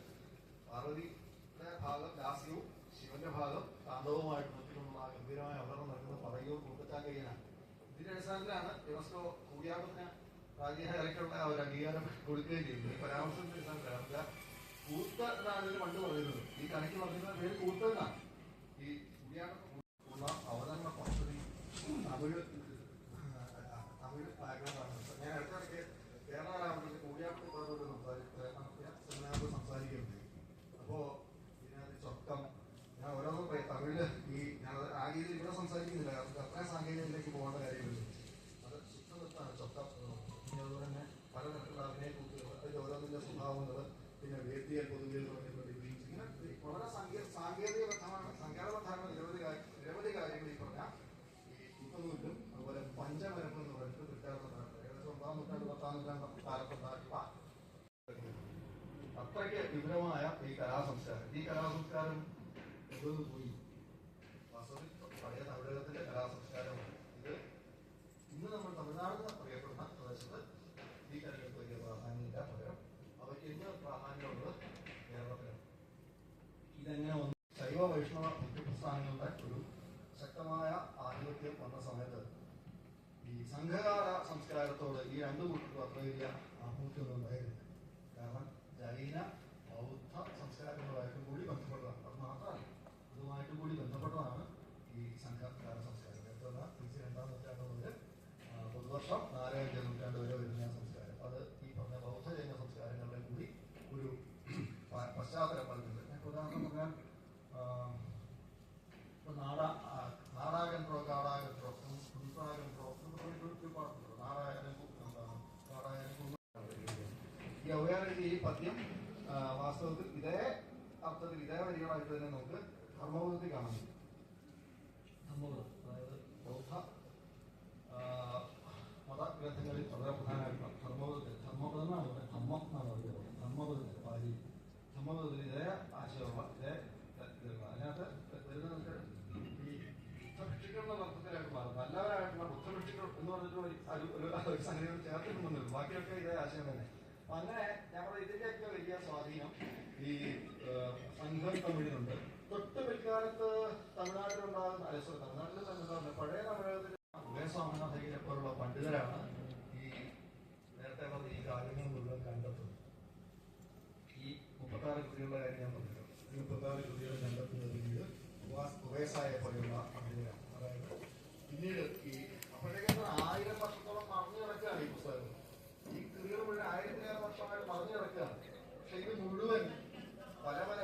പാർവതിയുടെ ഭാഗം ലാസ്യവും ശിവന്റെ ഭാഗം താണ്ഡവവുമായിട്ട് നോക്കിക്കൊണ്ടുള്ള ആ ഗംഭീരമായ അവതരണം നടക്കുന്ന പറയൂർ കൂത്തച്ചാക്കയ്യനാണ്. ഇതിന്റെ അടിസ്ഥാനത്തിലാണ് യുനെസ്കോ കൂടിയാട്ടത്തിന് പ്രാചീനകാലത്തുള്ള ഒരു അംഗീകാരം കൊടുക്കുകയും ചെയ്യുന്നത്. ഈ പരാമർശത്തിന്റെ അടിസ്ഥാനത്തിലാണ് കൂത്ത് എന്നാണ് ഇതിന് പണ്ട് പറയുന്നത്. ഈ കണക്ക് പറയുന്ന പേര് കൂത്ത് എന്നാണ്. ഈ കൂടിയാട്ടത്തിനുള്ള അവതരണ പദ്ധതി തമിഴ് ബാക്ക്ഗ്രൗണ്ടാണ്. ഞാൻ ഇടയ്ക്കിടയ്ക്ക് കേരള കലാമണ്ഡലത്തിൽ കൂടിയാട്ടത്തിൽ സെമിനാറിൽ സംസാരിക്കുന്നുണ്ട്. അപ്പോ ഇതിനകത്ത് ചൊക്കം ഞാൻ ഓരോന്നും പറയും. തമിഴില് ഈ ഞാൻ ആ രീതിയിൽ ഇവിടെ സംസാരിക്കുന്നില്ല, കാരണം അത്രയും സാങ്കേതികതയിലേക്ക് പോകേണ്ട കാര്യമില്ല. അത് ശുദ്ധനൃത്തമാണ് ചൊക്കം. പിന്നെ അതുപോലെ തന്നെ പലതരത്തിലുള്ള അഭിനയ കൂട്ടുകൾ, അതിന്റെ ഓരോന്നിന്റെ സ്വഭാവങ്ങൾ, പിന്നെ വേദിയൽ പൊതുവിൽ ഇങ്ങനെ വളരെ സാങ്കേതികബദ്ധമാണ്, സങ്കേതബദ്ധമാണ് നിരവധി കാര്യങ്ങൾ ഈ പറഞ്ഞ ഈ കുത്തനൂരിലും അതുപോലെ പഞ്ചമരപ്പ് എന്ന് പറഞ്ഞിട്ട് വ്യത്യാസമാണ്. ഏകദേശം 9ാം നൂറ്റാണ്ട് 10ാം നൂറ്റാണ്ട് കാലത്തുണ്ടാക്കിയ അത്രയ്ക്ക് വിപുലമായ ഈ കലാസംസ്കാരം. ഈ കലാസംസ്കാരം എവിടെ പോയി? വാസ്തവത്തിൽ പഴയ തമിഴകത്തിന്റെ കലാസംസ്കാരമാണ് ഇത്. ഇന്ന് നമ്മൾ തമിഴ്നാട് അറിയപ്പെടുന്ന പ്രദേശത്ത് ഈ കലകൾക്ക് വലിയ പ്രാധാന്യമില്ല. പകരം അവയ്ക്ക് ഇന്ന് പ്രാധാന്യമുള്ളത് കേരളത്തിലാണ്. ഇതെങ്ങനെ വന്നു? ശൈവ വൈഷ്ണവ ഭക്തിപ്രസ്ഥാനങ്ങളുടെ ഒരു ശക്തമായ ആധിപത്യം വന്ന സമയത്ത് ഈ സംഘകാല സംസ്കാരത്തോട് ഈ രണ്ടു കൂട്ടർക്കും അത്ര വലിയ ആഭിമുഖ്യമൊന്നും ഉണ്ടായിരുന്നില്ല. കാരണം ജൈന ബൗദ്ധ സംസ്കാരങ്ങളുമായിട്ടും കൂടി ബന്ധപ്പെട്ടതാണ്. അത് മാത്രമല്ല, അതുമായിട്ടും കൂടി ബന്ധപ്പെട്ടതാണ് ഈ സംഘകാല സംസ്കാരം. നേരത്തെ തിരിച്ച് 2-ാം നൂറ്റാണ്ട് മുതൽ പൊതുവർഷം 4-5 നൂറ്റാണ്ട് വരെ വരുന്ന സംസ്കാരം. അത് ഈ പറഞ്ഞ ബൗദ്ധ ജൈന സംസ്കാരങ്ങളുടെ കൂടി ഒരു പശ്ചാത്തലം നൽകുന്നത്. ഉദാഹരണം പറഞ്ഞാൽ നാടാകൻട്രോ, കാടാകൻട്രോ, ഉൾപ്രാകൻട്രോ ഒരു പാട്ടുണ്ടോ, ഈ ഔയാരന്റെ ഈ പദ്യം വാസ്തവത്തിൽ ഇതേ അർത്ഥത്തിൽ ഇതേ വരികളായിട്ട് തന്നെ നമുക്ക് ധർമ്മപദത്തിൽ കാണാൻ പറ്റും. ധർമ്മപദം, അതായത് ബൗദ്ധ മതഗ്രന്ഥങ്ങളിൽ വളരെ പ്രധാനമായിട്ടുള്ള ധർമ്മപദത്തിൽ, ധർമ്മപദം എന്നാണ് പറയുന്നത്, ധമ്മം എന്നാണ് പറയുന്നത്. ധർമ്മപദത്തിൽ പാലി ധർമ്മപദത്തിൽ ഇതേ ആശയമുള്ള ഇതേ അതിനകത്ത് വരുന്നത് ഈ ബുദ്ധഭിക്ഷികളുടെ അർത്ഥത്തിലായിട്ട് മാറും. നല്ലവരായിട്ടുള്ള ബുദ്ധഭിക്ഷികൾ എന്ന് പറഞ്ഞിട്ട് ഒരു സംഗതി ചേർത്തിട്ടുണ്ടെന്ന് വരും. ബാക്കിയൊക്കെ ഇതേ ആശയം തന്നെ. അപ്പൊ അങ്ങനെ ഞങ്ങളുടെ ഇതിന്റെയൊക്കെ വലിയ സ്വാധീനം ഈ സംഘം തമിഴിനുണ്ട്. തൊട്ട് പിൽക്കാലത്ത് തമിഴ്നാട്ടിലുണ്ടാകുന്ന തമിഴ്നാട്ടിൽ തന്നെ പഴയ തമിഴകത്തിൽ ഉദയസ്വാമിനാഥയ്യരെ പോലുള്ള പണ്ഡിതരാണ് ഈ നേരത്തെ പറഞ്ഞ ഈ കാര്യങ്ങൾ മുഴുവൻ കണ്ടെത്തുന്നത്. ഈ 36 കൃതികളുടെ കാര്യം ഞാൻ പറഞ്ഞിട്ടുണ്ട്. ഈ 36 കൃതികൾ കണ്ടെത്തുന്നത് പിന്നീട് ഉവേസായെ പോലെയുള്ള പണ്ഡിതരാണ്. അതായത് പിന്നീട് ഈ അപ്പോഴേക്കും 1000 വർഷത്തോളം മറഞ്ഞു കിടക്കുകയാണ് ഈ പുസ്തകങ്ങൾ. ഈ കൃതികൾ മുഴുവൻ 1000-ലേറെ വർഷമായിട്ട് മറഞ്ഞു കിടക്കുകയാണ്. പക്ഷെ ഇത് മുഴുവൻ പല പല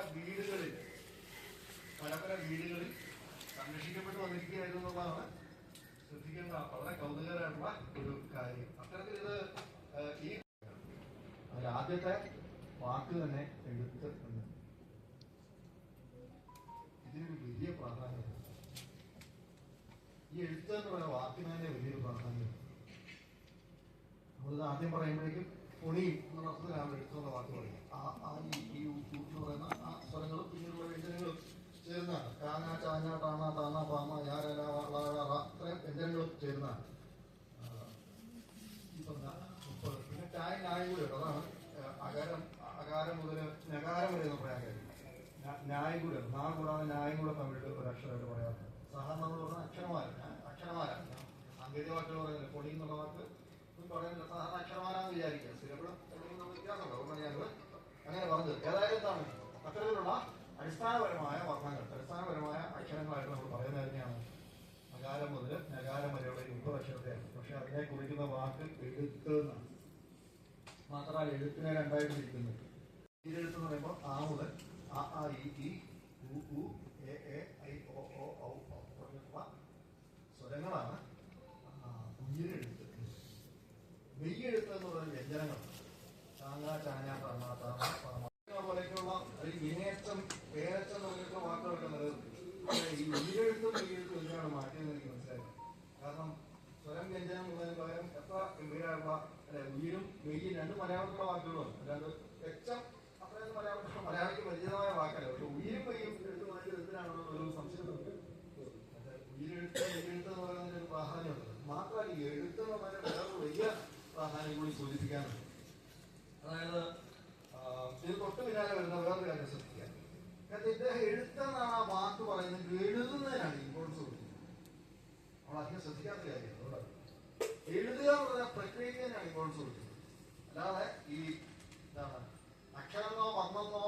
വീടുകളിൽ സംരക്ഷിക്കപ്പെട്ടു വന്നിരിക്കുകയായിരുന്നു എന്നുള്ളതാണ് ശ്രദ്ധിക്കേണ്ട വളരെ കൗതുകരമായിട്ടുള്ള ഒരു കാര്യം. അത്തരത്തിൽ ഇത് ഈ ആദ്യത്തെ വാക്ക് തന്നെ എഴുത്ത് ഉണ്ട്. ഇതിനൊരു വലിയ പ്രാധാന്യം. ഈ എഴുത്ത് എന്ന് പറയുന്ന വാക്കിന് തന്നെ വലിയൊരു പ്രാധാന്യം. നമ്മളിത് ആദ്യം പറയുമ്പോഴേക്കും പൊണി എന്നുള്ള അർത്ഥത്തിലാണ് എഴുത്തുള്ള വാക്ക് പറയുന്നത്. ഈ എന്ന് പറയുന്ന ആ സ്വരങ്ങളും പിന്നീടുള്ള വ്യഞ്ജനങ്ങളും ചേർന്നാണ്. കാന, ചാഞ്ഞ, ടാണ, താണ, പാമ, യാര, ഇത്രയും വ്യഞ്ജനങ്ങളും ചേർന്നാണ് ഈ പറഞ്ഞ 30. പിന്നെ ചായ ന്യായം കൂടി ഉണ്ട്. അതാണ് അകാരം മുതൽ നകാരം വരെ എന്ന് പറയാൻ കഴിയും. ന്യായം കൂടെ നാ കൂടാതെ ന്യായം കൂടെ തമ്മിൽ ഒരു അക്ഷരമായിട്ട് പറയാറുണ്ട്. സാധാരണ നമ്മൾ പറഞ്ഞ അക്ഷരമാരാണ്. സാങ്കേതിക വാക്കുകൾ പറയുന്നത് പൊടി എന്നുള്ള വാക്ക് പറയുന്നത് സാധാരണ അക്ഷരമാരാന്ന് വിചാരിക്കുക. സിലബിളും വ്യത്യാസമുണ്ട്. അതുകൊണ്ട് ഞങ്ങൾ അങ്ങനെ പറഞ്ഞത്. ഏതായാലും എന്താണ് അത്തരത്തിലുള്ള അടിസ്ഥാനപരമായ വർണ്ണങ്ങൾ, അടിസ്ഥാനപരമായ അക്ഷരങ്ങളായിട്ട് നമ്മൾ പറയുന്നത് തന്നെയാണ് അകാരം മുതൽ നകാരം വരെയുള്ള 30 അക്ഷരത്തെയാണ്. പക്ഷെ അതിനെ കുറിക്കുന്ന വാക്ക് എഴുത്ത് എന്നാണ്. മാത്രമല്ല എഴുത്തിനെ രണ്ടായിട്ട് തിരിക്കുന്നു. ഈരെഴുത്ത് എന്ന് പറയുമ്പോൾ ആ മുതൽ ആ ഈ ഉ എ ഐ ഒ ഔ തുടങ്ങിയിട്ടുള്ള സ്വരങ്ങളാണ് ഉയരെഴുത്ത്. മെയ്യെഴുത്ത് എന്ന് പറയുന്ന വ്യഞ്ജനങ്ങളാണ്. ചാങ്ങ, ചാഞ്ഞ, തണ, താമ പോലെയൊക്കെയുള്ള വിനയച്ചം, പേരച്ചം തുടങ്ങിയിട്ടുള്ള വാക്കുകളൊക്കെ നിലനിർത്തി ഈ ഉയരെഴുത്തും മെയ്യെഴുത്തും എന്തിനാണ് മാറ്റിയെന്ന് എനിക്ക് മനസ്സിലായി. കാരണം സ്വരം വ്യഞ്ജനം ഉള്ളതിന് പകരം എത്ര ഗംഭീരമായിട്ടുള്ള ഉയരും മെയ്യും 2 മലയാളത്തിലുള്ള വാക്കുകളുണ്ട്. അല്ലാണ്ട് എച്ചം അത്രയൊന്നും മലയാളിക്ക് പരിചിതമായ വാക്കല്ല. പക്ഷെ ഉയരും മെയ്യും എടുത്ത് മാറ്റിയത് എന്തിനാണെന്നുള്ള ഒരു സംശയമുണ്ട്. ഉയരെഴുത്ത് മെയ്യെഴുത്ത് എന്ന് പറയുന്നതിന് ഒരു പ്രാധാന്യമുണ്ട്. മാത്രമല്ല ഈ എഴുത്ത് എന്ന് പറയുന്നത് വേറൊരു വലിയ പ്രാധാന്യം കൂടി സൂചിപ്പിക്കാനുണ്ട്. അതായത് ഇത് തൊട്ട് പിന്നാലെ വരുന്ന വേറൊരു കാര്യം ശ്രദ്ധിക്കുക. കാരണം ഇദ്ദേഹം എഴുത്തെന്നാണ് ആ വാക്ക് പറയുന്നത്, എഴുതുന്നതിനാണ് ഇമ്പോർട്ടൻസ് കൊടുക്കുന്നത്. നമ്മൾ അധികം ശ്രദ്ധിക്കാത്ത കാര്യം. എഴുതുക എന്ന് പറഞ്ഞ പ്രക്രിയക്ക് തന്നെയാണ് ഇമ്പോർട്ടൻസ് കൊടുക്കുന്നത്. അല്ലാതെ ഈ എന്താണ് അക്ഷരമെന്നോ വർണ്ണമെന്നോ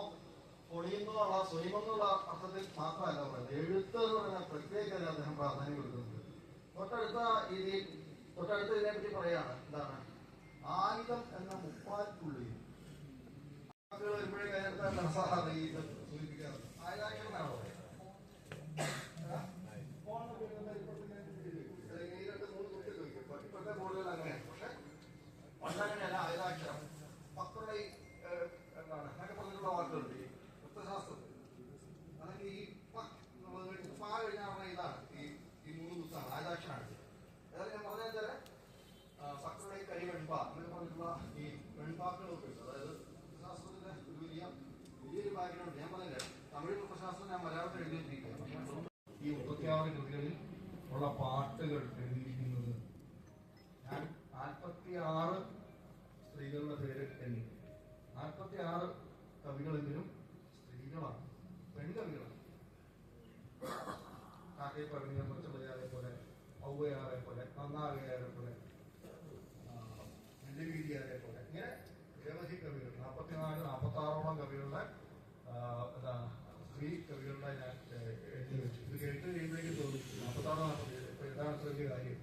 പൊണിയെന്നോ ഉള്ള സ്വയമെന്നുള്ള അർത്ഥത്തിൽ മാത്രമല്ല പറയുന്നത്. എഴുത്ത് എന്ന് പറയുന്ന പ്രക്രിയക്കല്ല അദ്ദേഹം പ്രാധാന്യം കൊടുക്കുന്നുണ്ട്. തൊട്ടടുത്ത ഇതിനെപ്പറ്റി പറയാണ്. എന്താണ് ആയുധം എന്ന മുപ്പാൽക്കുള്ളിൽ വരുമ്പോഴേ കഴിഞ്ഞിട്ടാണ് സാധാരണ ഈ സൂചിപ്പിക്കാറുണ്ട്. ആയുധാക്ഷരനാണോ പറയുന്നത്? ഇപ്പോഴത്തെ ബോർഡുകൾ അങ്ങനെയാണ്. പക്ഷെ പണ്ടങ്ങനെയല്ല. ആയുധാക്ഷരം പത്തുള്ള എന്താണ് എന്നൊക്കെ പറഞ്ഞിട്ടുള്ള വാക്കുകളുണ്ട് ഈ വൃത്തശാസ്ത്രത്തിൽ. അല്ലെങ്കിൽ ഈ പാ കഴിഞ്ഞാൽ പറഞ്ഞ ഇതാണ് ഈ 3 പുസ്തകമാണ് ആയുധാക്ഷരമാണ്. അതായത് ഞാൻ പറഞ്ഞാൽ സക്രുടെ കരിവെൺപ എന്നൊക്കെ പറഞ്ഞിട്ടുള്ള ഈ വെൺപാക്കളൊക്കെ ഉണ്ട്. അതായത് വൃത്തശാസ്ത്രത്തിന്റെ ഒരു വലിയൊരു ബാക്ക്ഗ്രൗണ്ട്. ഞാൻ പറഞ്ഞില്ല, തമിഴ് വൃത്തശാസ്ത്രം ഞാൻ മലയാളത്തിൽ എഴുതിയിരിക്കുകയാണ്. ഈ 36 കൃതികളിൽ ഉള്ള പാട്ടുകൾ എഴുതിയിരിക്കുന്നത് ഞാൻ 46 സ്ത്രീകളുടെ പേര് എണ്ണി. 46 കവികളെങ്കിലും സ്ത്രീകളാണ്, പെൺകവികളാണ്. കാക്കൈ പറഞ്ഞ മച്ചളയാറെ പോലെ, ഔവയാറെ പോലെ, നന്നാകയാറെ പോലെ, വീതി അതേപോലെ ഇങ്ങനെ നിരവധി കവികൾ 44-46ഓളം കവികളുടെ സ്ത്രീ കവികളുടെ ഞാൻ എഴുതി വെച്ചു. ഇത് കേട്ട് കഴിയുമ്പോഴേക്കും തോന്നി 46-47 ഇപ്പൊ എന്താണ് വലിയ കാര്യം.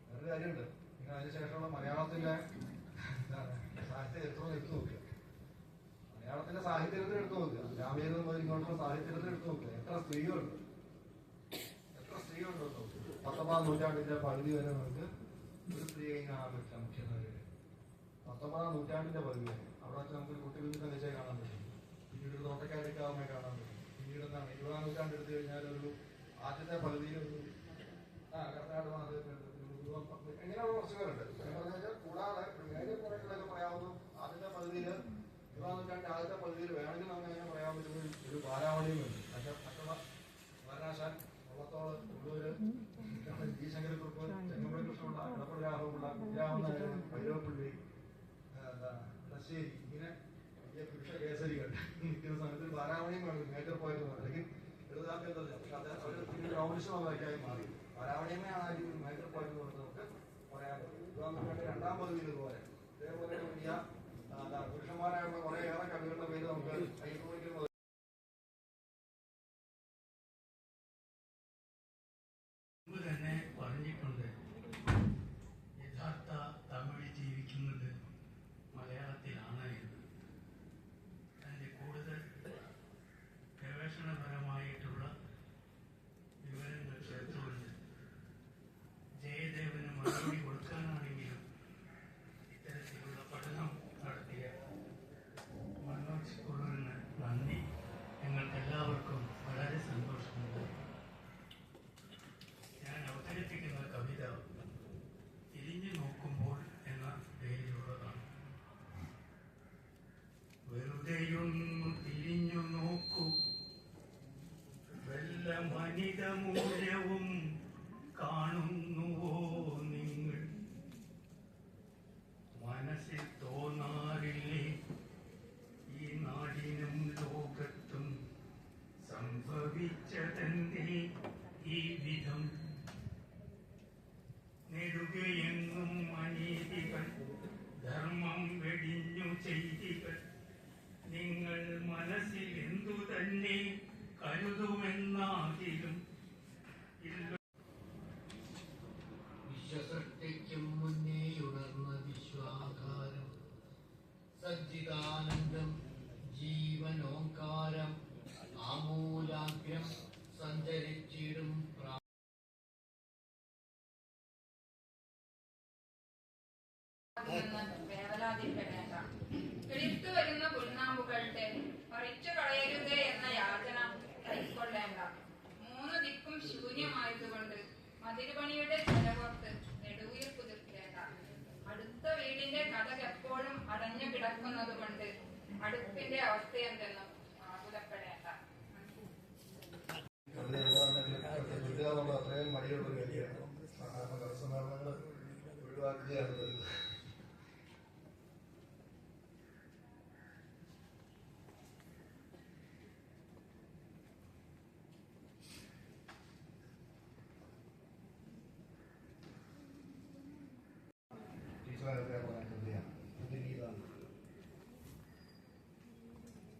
വേറൊരു കാര്യമുണ്ട്, നിങ്ങൾ അതിനുശേഷമുള്ള മലയാളത്തിലെ സാഹിത്യ ചരിത്രം എടുത്തു നോക്കുക, മലയാളത്തിന്റെ സാഹിത്യത്തിൽ എടുത്തു നോക്കുക, രാമേന്ദ്രൻ മുതൽ ഇങ്ങോട്ടുള്ള സാഹിത്യത്തിൽ എടുത്തു നോക്കുക, എത്ര സ്ത്രീകളുണ്ട് 19-ാം നൂറ്റാണ്ടിന്റെ പകുതി വരെ നമുക്ക് ഒരു സ്ത്രീയെയും കാണാൻ പറ്റില്ല. മുഖ്യധാരയിൽ 19-ാം നൂറ്റാണ്ടിന്റെ പകുതി വരെ അവിടെ വെച്ച് നമുക്കൊരു കുട്ടികളുടെ നിശ്ചയം കാണാൻ പറ്റും, പിന്നീട് ഒരു തോട്ടക്കാരിക്കാവുമായി കാണാൻ പറ്റും, പിന്നീട് എന്താണ് 20-ാം നൂറ്റാണ്ട് എടുത്തു കഴിഞ്ഞാൽ ഒരു ആദ്യത്തെ പകുതിയിൽ ഒരു കർണാടക എങ്ങനെയുള്ള കുറച്ച് പേരുണ്ട്. കൂടാതെ മേഖലകളൊക്കെ പറയാവുന്നു ആദ്യത്തെ പകുതിയിൽ 20-ാം നൂറ്റാണ്ടിന്റെ ആദ്യത്തെ പകുതിയിൽ വേണമെങ്കിൽ നമുക്ക് എങ്ങനെ പറയാൻ പറ്റുന്ന ഒരു ബാലാവളിയുമുണ്ട്. മറ്റുള്ള വാരണാശാൻ, വള്ളത്തോള്, ഉള്ളൂര്, ജി ശങ്കരക്കുറുപ്പ്, ചെങ്ങമ്പുഴ കൃഷ്ണപിള്ള, ഇടപ്പള്ളി രാഘവപിള്ള, കുഞ്ഞാവുന്ന ഭൈരവപ്പള്ളി, ബഷീരി, ഇങ്ങനെ വലിയ പുരുഷ കേസരികൾ നിൽക്കുന്ന സമയത്ത് ബാലാവണിയും വേണം മേജർ പോയിട്ട് അല്ലെങ്കിൽ എഴുതാൻ. പക്ഷെ അത് അവർ കൗമിഷമായി മാറി. ബാലാവണിയമ്മയാണ് മേജർ പോയിട്ട് നമുക്ക് പറയാൻ പറ്റും. 20-ാം നൂറ്റാണ്ട് രണ്ടാം പകുതിയിൽ ഇതുപോലെ ഇതേപോലെ വലിയ പുരുഷന്മാരായുള്ള കുറേയേറെ കവികളുടെ പേര് നമുക്ക് കൈകൊള്ളിക്കുന്നത് തന്നെ പറഞ്ഞിട്ടുണ്ട്. യഥാർത്ഥ തമിഴ് ജീവിക്കുന്നത് മലയാളത്തിലാണ് എന്ന്. അതിൻ്റെ കൂടുതൽ ഗവേഷണപരമായിട്ടുള്ള വിവരങ്ങൾ ചേർത്തുകൊണ്ട് ജയദേവന് മറുപടി കൊടുക്കാനാണെങ്കിലും ഇത്തരത്തിലുള്ള പഠനം നടത്തിയ മനോജ് കുറുവിന് നന്ദി. ഞങ്ങൾക്കെല്ലാവർക്കും വളരെ സന്തോഷമുണ്ട്. ഞാൻ അവതരിപ്പിക്കുന്ന കവിത തിരിഞ്ഞു നോക്കുമ്പോൾ എന്ന പേരിലുള്ളതാണ്. വെറുതെയൊന്നു തിരിഞ്ഞു നോക്കൂ, വല്ല മനിത മൂല്യവും കാണുന്നുവോ നിങ്ങൾ? മനസ്സിൽ തോന്നാറില്ലേ ഈ നാടിനും ലോകത്തും സംഭവിച്ചതെന്തേ ഈ വിധം? നെടുകയെങ്ങും അനീതികൾ, ധർമ്മം വെടിഞ്ഞു ചെയ്തികൾ. നിങ്ങൾ മനസ്സിൽ എന്തു തന്നെ കരുതുമെന്നാകിലും വിശ്വസൃഷ്ടിക്കും മുന്നേയുണർന്ന വിശ്വാകാരം, സജ്ജിതാനന്ദം ജീവനോങ്കാരം, ആമൂലാഗ്രം സഞ്ചരിച്ചിടും വേവലാതിപ്പെടേണ്ട. കിളിർത്തു വരുന്ന പുൽനാമ്പുകളുടെ പറിച്ചു കളയരുതേ എന്ന യാചന കൈക്കൊള്ളേണ്ട. 3 ദിക്കും ശൂന്യമായതുകൊണ്ട് മതിലുപണിയുടെ ചെലവോർത്ത് നെടുവീർ പുതുക്കേണ്ട. അടുത്ത വീടിന്റെ കഥക് എപ്പോഴും അടഞ്ഞു കിടക്കുന്നതുകൊണ്ട് അടുപ്പിന്റെ അവസ്ഥയെന്തെന്നും ആകുലപ്പെടേണ്ട. അത്രയും മടിയുള്ള കാര്യമാണ്. സമ്മേളനങ്ങൾ ഒഴിവാക്കുകയാണ്.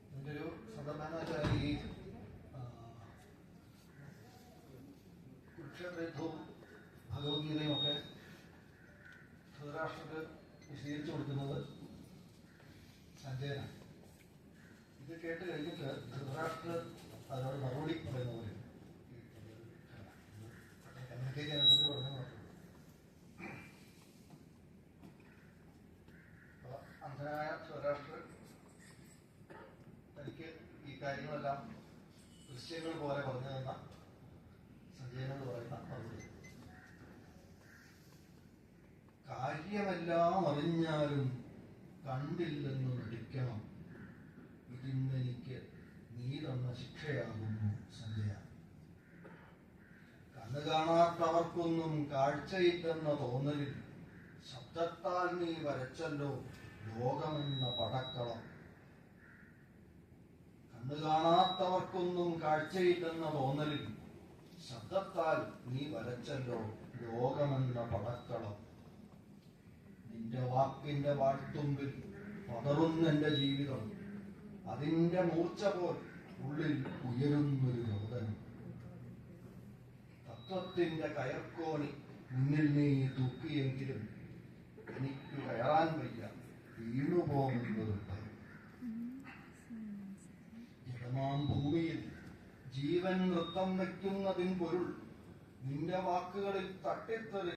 ഇതിന്റെ ഒരു സന്ദർഭം വെച്ചാൽ ഈ കുരുക്ഷേത്രയുദ്ധവും ഭഗവത്ഗീതയും ഒക്കെ ധൃതരാഷ്ട്രക്ക് വിശദീകരിച്ചു കൊടുക്കുന്നത് സഞ്ജയനാണ്. ഇത് കേട്ട് കഴിഞ്ഞിട്ട് ധൃതരാഷ്ട്ര അതിനോട് മറുപടി പറയുന്ന പോലെ കമ്മ്യൂണിക്കേറ്റ് ചെയ്യാൻ പഠനം നടത്തുന്നു. അന്ധനായ ധൃതരാഷ്ട്രൻ തനിക്ക് ഈ കാര്യങ്ങളെല്ലാം ദൃശ്യങ്ങൾ പോലെ പറഞ്ഞു തന്ന സഞ്ജയനോട് പറയുന്ന മറുപടി, കാര്യമെല്ലാം അറിഞ്ഞാലും കണ്ടില്ലെന്ന് നടിക്കണം, ഇതിന്നെനിക്ക് നീ തന്ന ശിക്ഷയാകുന്നു സഞ്ജയ. കണ്ണു കാണാത്തവർക്കൊന്നും കാഴ്ചയില്ലെന്ന തോന്നലിൽ ശബ്ദത്താൽ നീ വരച്ചല്ലോ ലോകമെന്ന പടക്കളം. കണ്ണു കാണാത്തവർക്കൊന്നും കാഴ്ചയില്ലെന്ന തോന്നലിൽ ശബ്ദത്താൽ നീ വരച്ചല്ലോ ലോകമെന്ന പടക്കളം. നിന്റെ വാക്കിന്റെ വാഴ്ത്തുമ്പിൽ പതറുന്നെന്റെ ജീവിതം. അതിന്റെ മൂർച്ച പോൽ ഉള്ളിൽ ഉയരുന്നൊരു രോദനം. തത്വത്തിന്റെ കയർക്കോണി മുന്നിൽ നീ തൂക്കിയെങ്കിലും എനിക്ക് കയറാൻ വയ്യ, വീണുപോകുന്നൊരു ഭയം. ജഡമാം ഭൂമിയിൽ ജീവൻ നൃത്തം വയ്ക്കുന്നതിൻ പൊരുൾ നിന്റെ വാക്കുകളിൽ തട്ടിത്തെറി